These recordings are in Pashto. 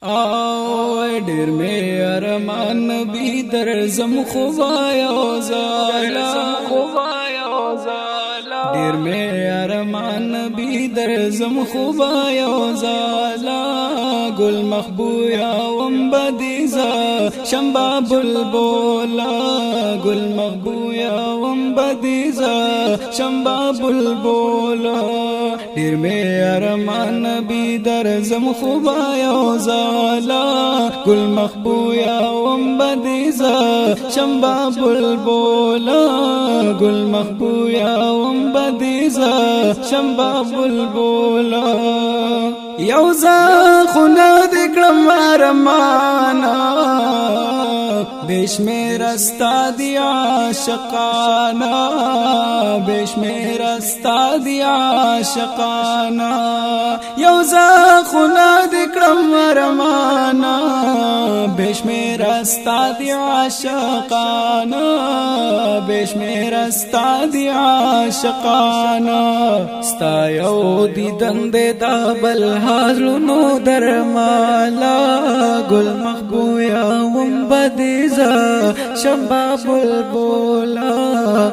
او ډېر مې ارمان نبی درځم خدایا زالا ډېر مې ارمان نبی درځم خدایا زالا ګل مخبویا وم بدیزا شمبا بلبولا ګل مخبویا وم بدیزا شمبا بلبولا ډېر مې ارمان نبی درځم خدایا زالا گل مخبویا وم بدیزا شمبا بلبولا گل مخبویا وم بدیزا شمبا بلبولا یوزا خونه دکړم ارمانا بشمیر استاد عاشقانا بشمیر استاد عاشقانا یوزا خونه دکړم ارمانا بشمیر استاد عاشقانا بشمیر استاد عاشقانا ستا یو دیدن دا بل حالونو درمالا گل مخبویا وم بدیزا شمبا بلبولا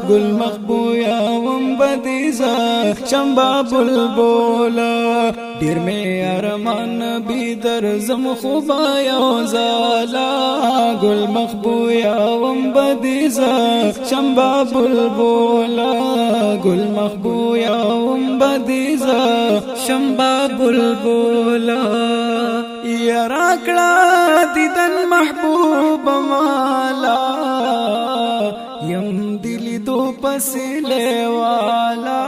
گل مخبویا وم بدیزا شمبا بلبولا ډېر مې ارمان نبی درځم خدایا زالا گل مخبویا وم بدیزا شمبا بلبولا گل مخبویا وم بدیزا شمبا بلبولا یا راکړه دیدن محبوب مالا یم دلی دو پسیلے والا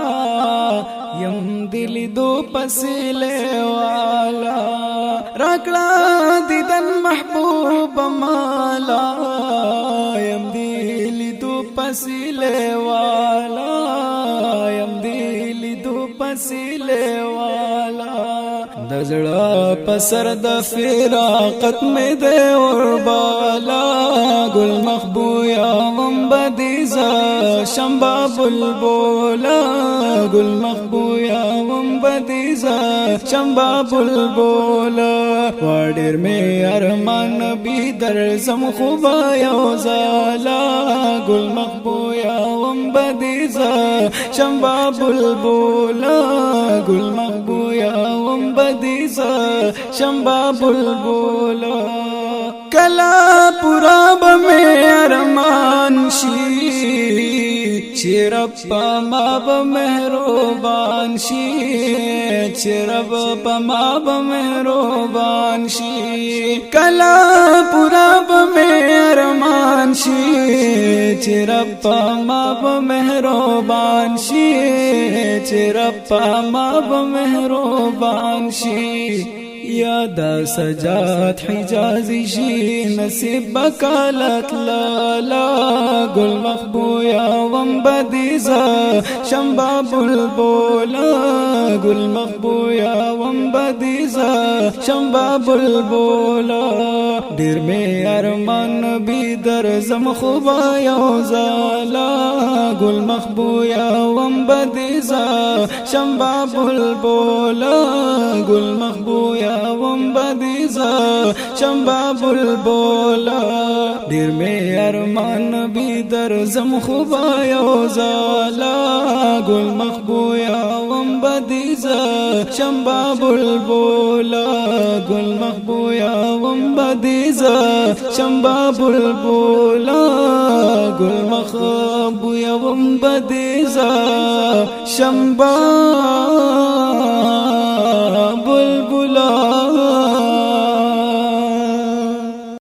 یم دلی دو پسیلے والا راکړه دیدن محبوب مالا یم دلی دو پسیلے والا یم دلی دو پسیلے والا دزړه پسر د فراقت مې د اور بالا گل مخبویا وم بدیزا شمبا بلبولا گل مخبویا وم بدیزا شمبا بلبولا وړر مې ارمان نبی درځم خدایا زالا گل مخبویا وم بدیزا شمبا بلبولا گل مخبویا وم بدیزا شمبا بلبولا کلا پورا بمې ارمان شي چرپ ما بمهربان شي چرپ ما بمهربان شي کلا پورا بمې ارمان شي چرپ ما بمهربان شي چرپ ما بمهربان شي یادا سجاد حجازی شی نصیب بکالت لالا گل مخبویا وم بدیزا شمبا بلبولا گل مخبویا وم بدیزا شمبا بلبولا ډېر مې ارمان نبی درځم خدایا زالا گل مخبویا وم بدیزا شمبا بلبولا گل مخبویا وم بدیزا شمبا بلبولا ډېر مې ارمان نبی درځم خدایا زالا گل مخبویا وم بدیزا شمبا بلبولا گل مخبویا وم بدیزا شمبا بلبولا گل مخبویا وم بدیزا شمبا